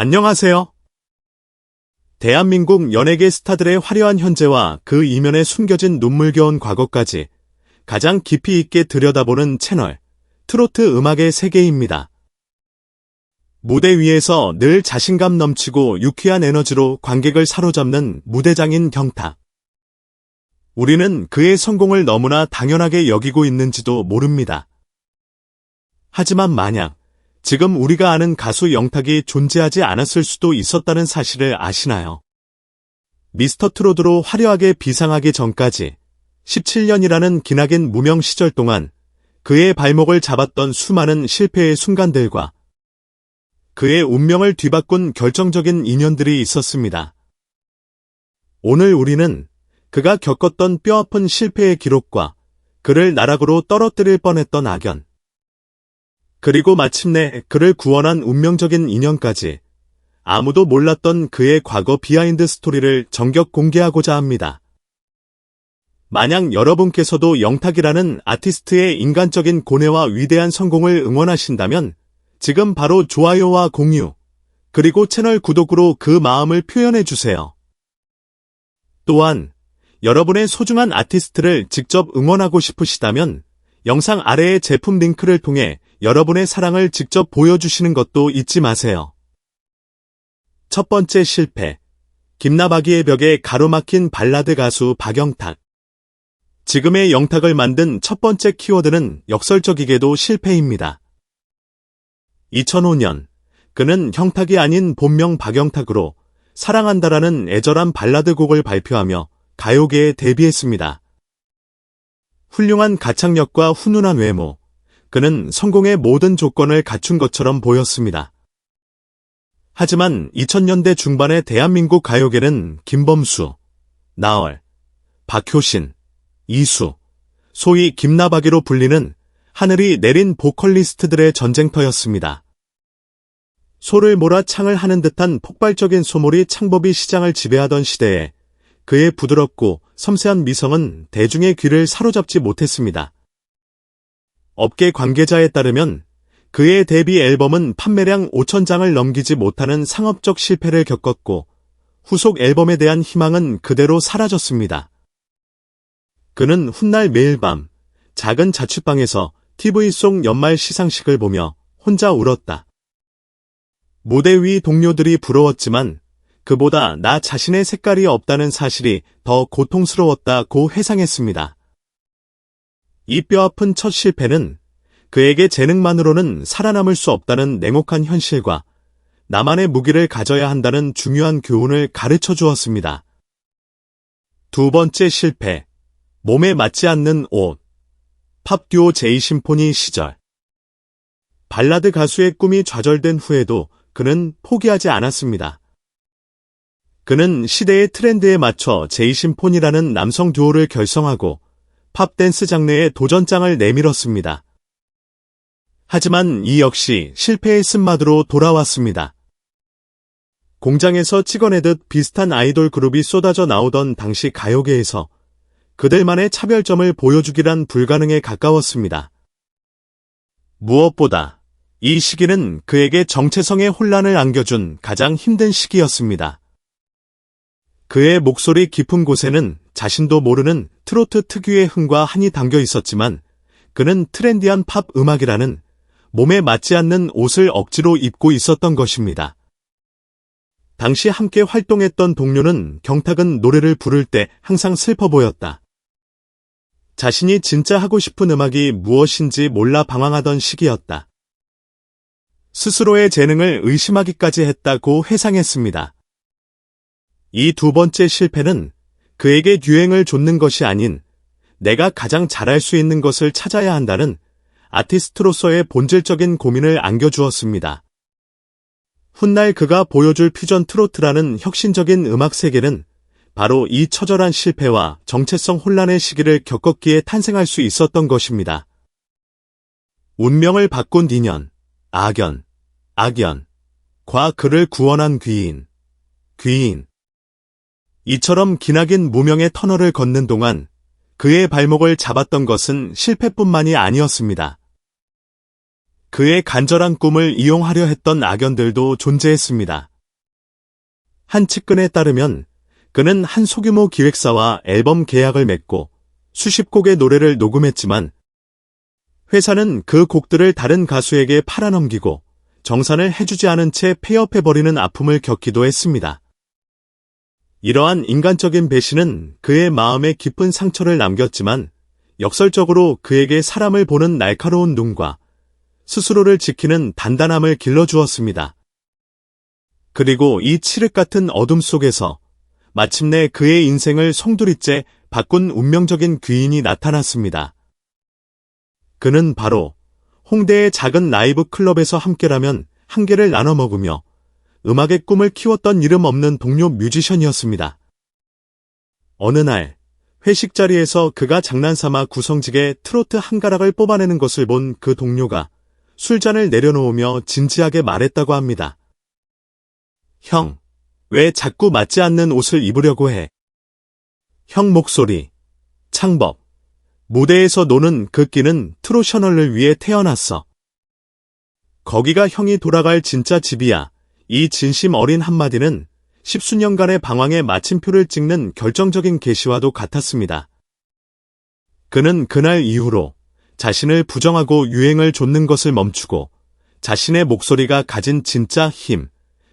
안녕하세요. 대한민국 연예계 스타들의 화려한 현재와 그 이면에 숨겨진 눈물겨운 과거까지 가장 깊이 있게 들여다보는 채널, 트로트 음악의 세계입니다. 무대 위에서 늘 자신감 넘치고 유쾌한 에너지로 관객을 사로잡는 무대장인 경탁. 우리는 그의 성공을 너무나 당연하게 여기고 있는지도 모릅니다. 하지만 만약 지금 우리가 아는 가수 영탁이 존재하지 않았을 수도 있었다는 사실을 아시나요? 미스터 트롯으로 화려하게 비상하기 전까지 17년이라는 기나긴 무명 시절 동안 그의 발목을 잡았던 수많은 실패의 순간들과 그의 운명을 뒤바꾼 결정적인 인연들이 있었습니다. 오늘 우리는 그가 겪었던 뼈아픈 실패의 기록과 그를 나락으로 떨어뜨릴 뻔했던 악연, 그리고 마침내 그를 구원한 운명적인 인연까지 아무도 몰랐던 그의 과거 비하인드 스토리를 전격 공개하고자 합니다. 만약 여러분께서도 영탁이라는 아티스트의 인간적인 고뇌와 위대한 성공을 응원하신다면 지금 바로 좋아요와 공유, 그리고 채널 구독으로 그 마음을 표현해주세요. 또한 여러분의 소중한 아티스트를 직접 응원하고 싶으시다면 영상 아래의 제품 링크를 통해 여러분의 사랑을 직접 보여주시는 것도 잊지 마세요. 첫 번째 실패. 김나박이의 벽에 가로막힌 발라드 가수 박영탁. 지금의 영탁을 만든 첫 번째 키워드는 역설적이게도 실패입니다. 2005년, 그는 형탁이 아닌 본명 박영탁으로 사랑한다라는 애절한 발라드 곡을 발표하며 가요계에 데뷔했습니다. 훌륭한 가창력과 훈훈한 외모, 그는 성공의 모든 조건을 갖춘 것처럼 보였습니다. 하지만 2000년대 중반의 대한민국 가요계는 김범수, 나얼, 박효신, 이수, 소위 김나박이로 불리는 하늘이 내린 보컬리스트들의 전쟁터였습니다. 소를 몰아 창을 하는 듯한 폭발적인 소몰이 창법이 시장을 지배하던 시대에 그의 부드럽고 섬세한 미성은 대중의 귀를 사로잡지 못했습니다. 업계 관계자에 따르면 그의 데뷔 앨범은 판매량 5,000장을 넘기지 못하는 상업적 실패를 겪었고 후속 앨범에 대한 희망은 그대로 사라졌습니다. 그는 훗날 매일 밤 작은 자취방에서 TV 속 연말 시상식을 보며 혼자 울었다. 무대 위 동료들이 부러웠지만 그보다 나 자신의 색깔이 없다는 사실이 더 고통스러웠다고 회상했습니다. 이 뼈아픈 첫 실패는 그에게 재능만으로는 살아남을 수 없다는 냉혹한 현실과 나만의 무기를 가져야 한다는 중요한 교훈을 가르쳐 주었습니다. 두 번째 실패. 몸에 맞지 않는 옷. 팝 듀오 제이심포니 시절. 발라드 가수의 꿈이 좌절된 후에도 그는 포기하지 않았습니다. 그는 시대의 트렌드에 맞춰 제이심포니라는 남성 듀오를 결성하고 팝댄스 장르에 도전장을 내밀었습니다. 하지만 이 역시 실패의 쓴맛으로 돌아왔습니다. 공장에서 찍어내듯 비슷한 아이돌 그룹이 쏟아져 나오던 당시 가요계에서 그들만의 차별점을 보여주기란 불가능에 가까웠습니다. 무엇보다 이 시기는 그에게 정체성의 혼란을 안겨준 가장 힘든 시기였습니다. 그의 목소리 깊은 곳에는 자신도 모르는 트로트 특유의 흥과 한이 담겨 있었지만 그는 트렌디한 팝 음악이라는 몸에 맞지 않는 옷을 억지로 입고 있었던 것입니다. 당시 함께 활동했던 동료는 경탁은 노래를 부를 때 항상 슬퍼 보였다. 자신이 진짜 하고 싶은 음악이 무엇인지 몰라 방황하던 시기였다. 스스로의 재능을 의심하기까지 했다고 회상했습니다. 이 두 번째 실패는 그에게 유행을 좇는 것이 아닌 내가 가장 잘할 수 있는 것을 찾아야 한다는 아티스트로서의 본질적인 고민을 안겨주었습니다. 훗날 그가 보여줄 퓨전 트로트라는 혁신적인 음악 세계는 바로 이 처절한 실패와 정체성 혼란의 시기를 겪었기에 탄생할 수 있었던 것입니다. 운명을 바꾼 인연, 악연, 악연, 과 그를 구원한 귀인, 귀인. 이처럼 기나긴 무명의 터널을 걷는 동안 그의 발목을 잡았던 것은 실패뿐만이 아니었습니다. 그의 간절한 꿈을 이용하려 했던 악연들도 존재했습니다. 한 측근에 따르면 그는 한 소규모 기획사와 앨범 계약을 맺고 수십 곡의 노래를 녹음했지만 회사는 그 곡들을 다른 가수에게 팔아넘기고 정산을 해주지 않은 채 폐업해버리는 아픔을 겪기도 했습니다. 이러한 인간적인 배신은 그의 마음에 깊은 상처를 남겼지만 역설적으로 그에게 사람을 보는 날카로운 눈과 스스로를 지키는 단단함을 길러주었습니다. 그리고 이 칠흑 같은 어둠 속에서 마침내 그의 인생을 송두리째 바꾼 운명적인 귀인이 나타났습니다. 그는 바로 홍대의 작은 라이브 클럽에서 함께라면 한 개를 나눠 먹으며 음악의 꿈을 키웠던 이름 없는 동료 뮤지션이었습니다. 어느 날 회식 자리에서 그가 장난삼아 구성직에 트로트 한 가락을 뽑아내는 것을 본 그 동료가 술잔을 내려놓으며 진지하게 말했다고 합니다. 형, 왜 자꾸 맞지 않는 옷을 입으려고 해? 형 목소리, 창법, 무대에서 노는 그 끼는 트로셔널을 위해 태어났어. 거기가 형이 돌아갈 진짜 집이야. 이 진심 어린 한마디는 십수년간의 방황에 마침표를 찍는 결정적인 계시와도 같았습니다. 그는 그날 이후로 자신을 부정하고 유행을 좇는 것을 멈추고 자신의 목소리가 가진 진짜 힘,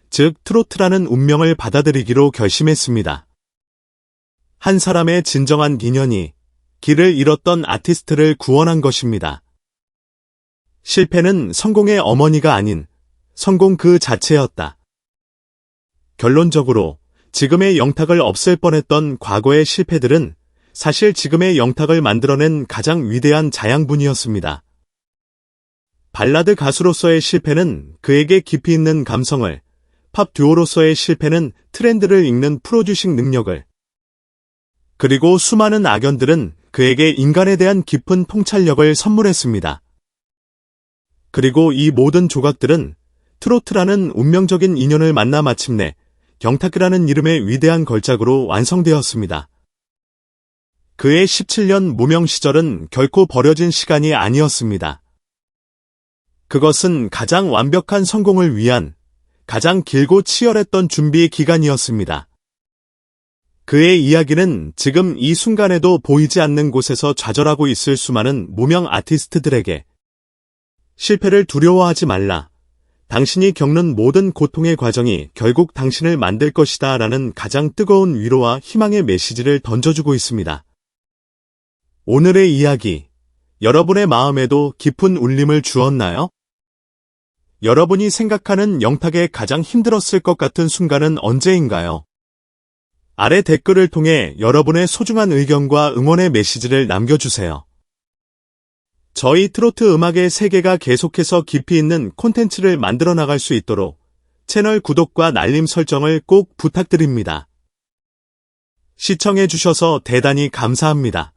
즉 트로트라는 운명을 받아들이기로 결심했습니다. 한 사람의 진정한 인연이 길을 잃었던 아티스트를 구원한 것입니다. 실패는 성공의 어머니가 아닌 성공 그 자체였다. 결론적으로 지금의 영탁을 없앨 뻔했던 과거의 실패들은 사실 지금의 영탁을 만들어낸 가장 위대한 자양분이었습니다. 발라드 가수로서의 실패는 그에게 깊이 있는 감성을, 팝 듀오로서의 실패는 트렌드를 읽는 프로듀싱 능력을, 그리고 수많은 악연들은 그에게 인간에 대한 깊은 통찰력을 선물했습니다. 그리고 이 모든 조각들은 트로트라는 운명적인 인연을 만나 마침내 영탁이라는 이름의 위대한 걸작으로 완성되었습니다. 그의 17년 무명 시절은 결코 버려진 시간이 아니었습니다. 그것은 가장 완벽한 성공을 위한 가장 길고 치열했던 준비 기간이었습니다. 그의 이야기는 지금 이 순간에도 보이지 않는 곳에서 좌절하고 있을 수많은 무명 아티스트들에게 실패를 두려워하지 말라. 당신이 겪는 모든 고통의 과정이 결국 당신을 만들 것이다 라는 가장 뜨거운 위로와 희망의 메시지를 던져주고 있습니다. 오늘의 이야기, 여러분의 마음에도 깊은 울림을 주었나요? 여러분이 생각하는 영탁의 가장 힘들었을 것 같은 순간은 언제인가요? 아래 댓글을 통해 여러분의 소중한 의견과 응원의 메시지를 남겨주세요. 저희 트로트 음악의 세계가 계속해서 깊이 있는 콘텐츠를 만들어 나갈 수 있도록 채널 구독과 알림 설정을 꼭 부탁드립니다. 시청해주셔서 대단히 감사합니다.